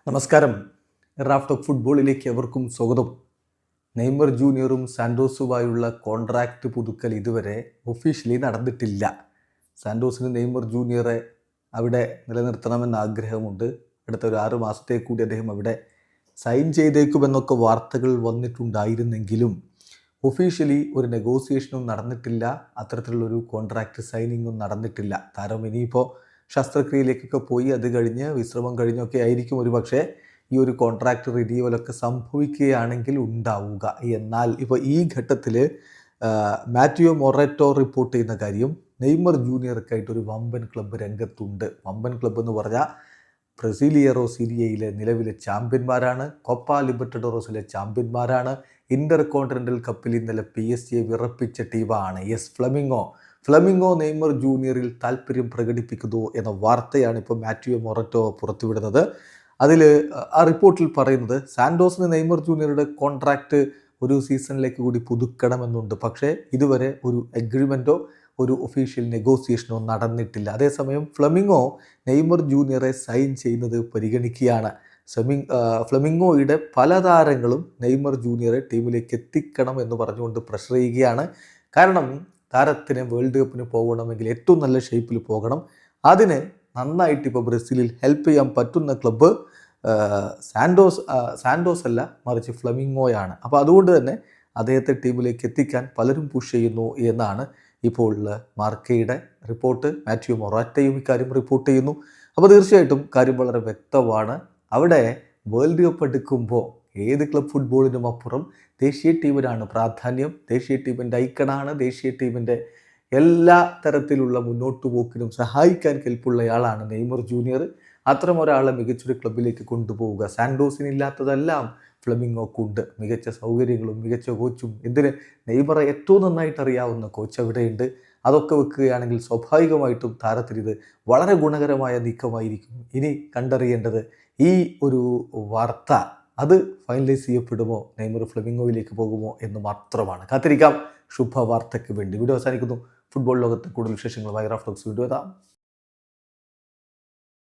നമസ്കാരം. Raf talk ഫുട്ബോളിലേക്ക് എവർക്കും സ്വാഗതം. നെയ്മർ ജൂനിയറും സാന്റോസുമായുള്ള കോൺട്രാക്റ്റ് പുതുക്കൽ ഇതുവരെ ഒഫീഷ്യലി നടന്നിട്ടില്ല. സാന്റോസിന് നെയ്മർ ജൂനിയറെ അവിടെ നിലനിർത്തണമെന്ന ആഗ്രഹമുണ്ട്. അടുത്ത ഒരു 6 മാസത്തേക്ക് കൂടി അദ്ദേഹം അവിടെ സൈൻ ചെയ്തേക്കുമെന്നൊക്കെ വാർത്തകൾ വന്നിട്ടുണ്ടായിരുന്നെങ്കിലും ഒഫീഷ്യലി ഒരു നെഗോസിയേഷനും നടന്നിട്ടില്ല. അത്തരത്തിലുള്ളൊരു കോൺട്രാക്റ്റ് സൈനിങ്ങും നടന്നിട്ടില്ല. താരം ഇനിയിപ്പോൾ ശസ്ത്രക്രിയയിലേക്കൊക്കെ പോയി അത് കഴിഞ്ഞ് വിശ്രമം കഴിഞ്ഞൊക്കെ ആയിരിക്കും ഒരു പക്ഷേ ഈ ഒരു കോൺട്രാക്റ്റ് റിന്യൂവലൊക്കെ സംഭവിക്കുകയാണെങ്കിൽ ഉണ്ടാവുക. എന്നാൽ ഇപ്പോൾ ഈ ഘട്ടത്തിൽ മാറ്റിയോ മൊറേറ്റോ റിപ്പോർട്ട് ചെയ്യുന്ന കാര്യം നെയ്മർ ജൂനിയർക്കായിട്ട് ഒരു വമ്പൻ ക്ലബ്ബ് രംഗത്തുണ്ട്. വമ്പൻ ക്ലബ്ബ് എന്ന് പറഞ്ഞാൽ ബ്രസീലിയറോ സീരിയയിലെ നിലവിലെ ചാമ്പ്യന്മാരാണ്, കോപ്പ ലിബർട്ടഡോറസിലെ ചാമ്പ്യന്മാരാണ്, ഇന്റർ കോണ്ടിനെൻ്റൽ കപ്പിൽ ഇന്നലെ PSG വിറപ്പിച്ച ടീമാണ് ഫ്ലമിംഗോ നെയ്മർ ജൂനിയറിൽ താല്പര്യം പ്രകടിപ്പിക്കുന്നു എന്ന വാർത്തയാണ് ഇപ്പോൾ മാറ്റിയോ മൊറേറ്റോ പുറത്തുവിടുന്നത്. അതിൽ ആ റിപ്പോർട്ടിൽ പറയുന്നത് സാന്റോസിന് നെയ്മർ ജൂനിയറുടെ കോൺട്രാക്റ്റ് ഒരു സീസണിലേക്ക് കൂടി പുതുക്കണമെന്നുണ്ട്. പക്ഷേ ഇതുവരെ ഒരു എഗ്രിമെൻറ്റോ ഒരു ഒഫീഷ്യൽ നെഗോസിയേഷനോ നടന്നിട്ടില്ല. അതേസമയം ഫ്ലമിംഗോ നെയ്മർ ജൂനിയറെ സൈൻ ചെയ്യുന്നത് പരിഗണിക്കുകയാണ്. ഫ്ലമിംഗോയുടെ പല താരങ്ങളും നെയ്മർ ജൂനിയറെ ടീമിലേക്ക് എത്തിക്കണം എന്ന് പറഞ്ഞുകൊണ്ട് പ്രഷർ ചെയ്യുകയാണ്. കാരണം താരത്തിന് വേൾഡ് കപ്പിന് പോകണമെങ്കിൽ ഏറ്റവും നല്ല ഷേപ്പിൽ പോകണം. അതിന് നന്നായിട്ട് ഇപ്പോൾ ബ്രസീലിൽ ഹെൽപ്പ് ചെയ്യാൻ പറ്റുന്ന ക്ലബ്ബ് സാന്റോസ് അല്ല, മറിച്ച് ഫ്ലമിംഗോയാണ്. അപ്പോൾ അതുകൊണ്ട് തന്നെ അദ്ദേഹത്തെ ടീമിലേക്ക് എത്തിക്കാൻ പലരും പുഷ് ചെയ്യുന്നു എന്നാണ് ഇപ്പോൾ മാർക്കയുടെ റിപ്പോർട്ട്. മാറ്റിയോ മൊറാറ്റയും ഇക്കാര്യം റിപ്പോർട്ട് ചെയ്യുന്നു. അപ്പോൾ തീർച്ചയായിട്ടും കാര്യം വളരെ വ്യക്തമാണ്. അവിടെ വേൾഡ് കപ്പ് എടുക്കുമ്പോൾ ഏത് ക്ലബ് ഫുട്ബോളിനും അപ്പുറം ദേശീയ ടീമിനാണ് പ്രാധാന്യം. ദേശീയ ടീമിൻ്റെ ഐക്കണാണ്. ദേശീയ ടീമിൻ്റെ എല്ലാ തരത്തിലുള്ള മുന്നോട്ട് പോക്കിനും സഹായിക്കാൻ കെൽപ്പുള്ളയാളാണ് നെയ്മർ ജൂനിയർ. അത്തരം ഒരാളെ മികച്ചൊരു ക്ലബിലേക്ക് കൊണ്ടുപോവുക സാന്റോസിനില്ലാത്തതെല്ലാം ഫ്ലമിംഗോക്കുണ്ട്. മികച്ച സൗകര്യങ്ങളും മികച്ച കോച്ചും, എന്തിന് നെയ്മറെ ഏറ്റവും നന്നായിട്ട് അറിയാവുന്ന കോച്ച് അവിടെയുണ്ട്. അതൊക്കെ വെക്കുകയാണെങ്കിൽ സ്വാഭാവികമായിട്ടും താരത്തിനിത് വളരെ ഗുണകരമായ നീക്കമായിരിക്കും. ഇനി കണ്ടറിയേണ്ടത് ഈ ഒരു വാർത്ത അത് ഫൈനലൈസ് ചെയ്യപ്പെടുമോ, നെയ്മർ ഫ്ലമിംഗോയിലേക്ക് പോകുമോ എന്ന് മാത്രമാണ്. കാത്തിരിക്കാം ശുഭവാർത്തയ്ക്ക് വേണ്ടി. വീഡിയോ അവസാനിക്കുന്നു. ഫുട്ബോൾ ലോകത്തെ കൂടുതൽ വിശേഷങ്ങളുമായി റാഫ് ടോക്സ് വീഡിയോ എത്താം.